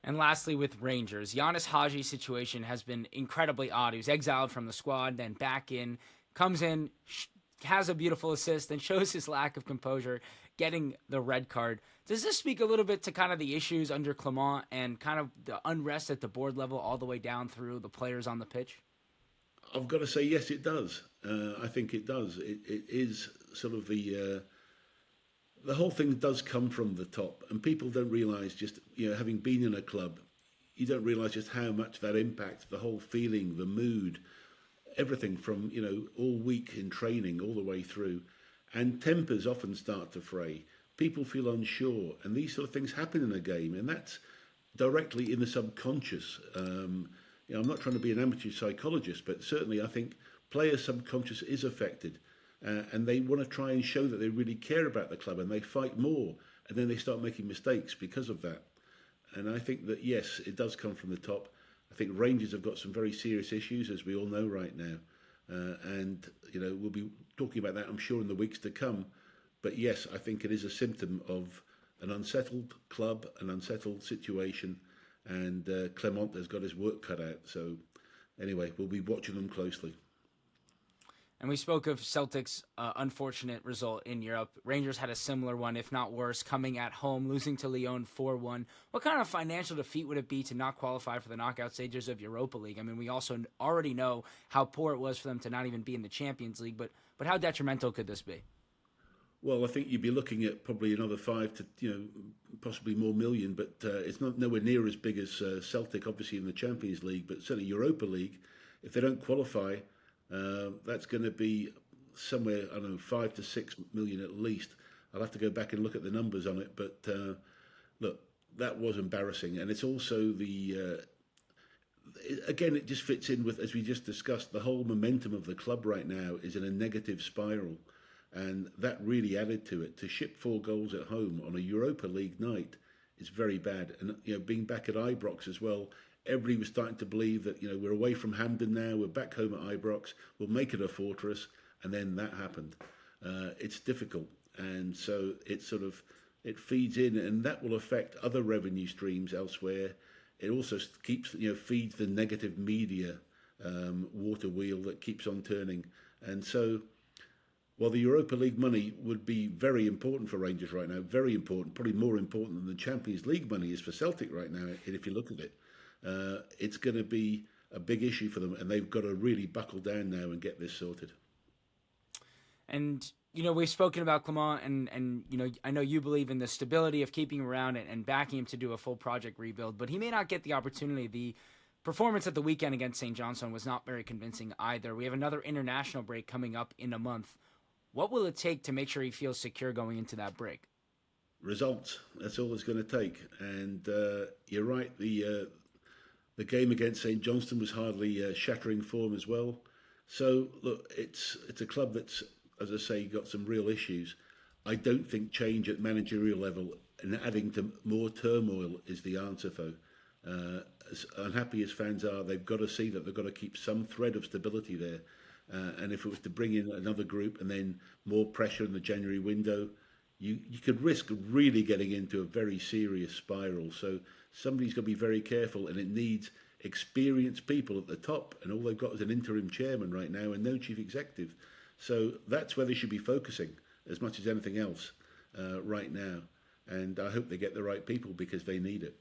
And lastly, with Rangers, Giannis Haji's situation has been incredibly odd. He was exiled from the squad, then back in, comes in, has a beautiful assist, and shows his lack of composure, getting the red card. Does this speak a little bit to kind of the issues under Clement and kind of the unrest at the board level all the way down through the players on the pitch? I've got to say, yes, it does. I think it does. It is sort of the whole thing does come from the top, and people don't realise just having been in a club, you don't realise just how much that impacts the whole feeling, the mood, everything from all week in training all the way through, and tempers often start to fray. People feel unsure, and these sort of things happen in a game, and that's directly in the subconscious. I'm not trying to be an amateur psychologist, but certainly I think players' subconscious is affected, and they want to try and show that they really care about the club, and they fight more, and then they start making mistakes because of that. And I think that yes, it does come from the top. I think Rangers have got some very serious issues, as we all know right now, and we'll be talking about that, I'm sure, in the weeks to come. But yes, I think it is a symptom of an unsettled club, an unsettled situation, and Clement has got his work cut out. So anyway, we'll be watching them closely. And we spoke of Celtic's unfortunate result in Europe. Rangers had a similar one, if not worse, coming at home, losing to Lyon 4-1. What kind of financial defeat would it be to not qualify for the knockout stages of Europa League? I mean, we also already know how poor it was for them to not even be in the Champions League, but how detrimental could this be? Well, I think you'd be looking at probably another 5 to possibly more million, but it's not nowhere near as big as Celtic, obviously in the Champions League, but certainly Europa League. If they don't qualify, that's going to be somewhere, I don't know, 5 to 6 million at least. I'll have to go back and look at the numbers on it, but look, that was embarrassing, and it's also again, it just fits in with, as we just discussed, the whole momentum of the club right now is in a negative spiral. And that really added to it. To ship 4 goals at home on a Europa League night is very bad. And being back at Ibrox as well, everybody was starting to believe that we're away from Hampden now, we're back home at Ibrox, we'll make it a fortress, and then that happened. It's difficult, and so it feeds in, and that will affect other revenue streams elsewhere. It also keeps feeds the negative media water wheel that keeps on turning, and so. Well, the Europa League money would be very important for Rangers right now, very important, probably more important than the Champions League money is for Celtic right now, if you look at it. It's going to be a big issue for them, and they've got to really buckle down now and get this sorted. And, we've spoken about Clement, and I know you believe in the stability of keeping him around and backing him to do a full project rebuild, but he may not get the opportunity. The performance at the weekend against St. Johnstone was not very convincing either. We have another international break coming up in a month. What will it take to make sure he feels secure going into that break? Results. That's all it's going to take. And you're right. The game against St Johnstone was hardly shattering form as well. So look, it's a club that's, as I say, got some real issues. I don't think change at managerial level and adding to more turmoil is the answer, though. As unhappy as fans are, they've got to see that they've got to keep some thread of stability there. And if it was to bring in another group and then more pressure in the January window, you could risk really getting into a very serious spiral. So somebody's got to be very careful, and it needs experienced people at the top. And all they've got is an interim chairman right now and no chief executive. So that's where they should be focusing as much as anything else right now. And I hope they get the right people because they need it.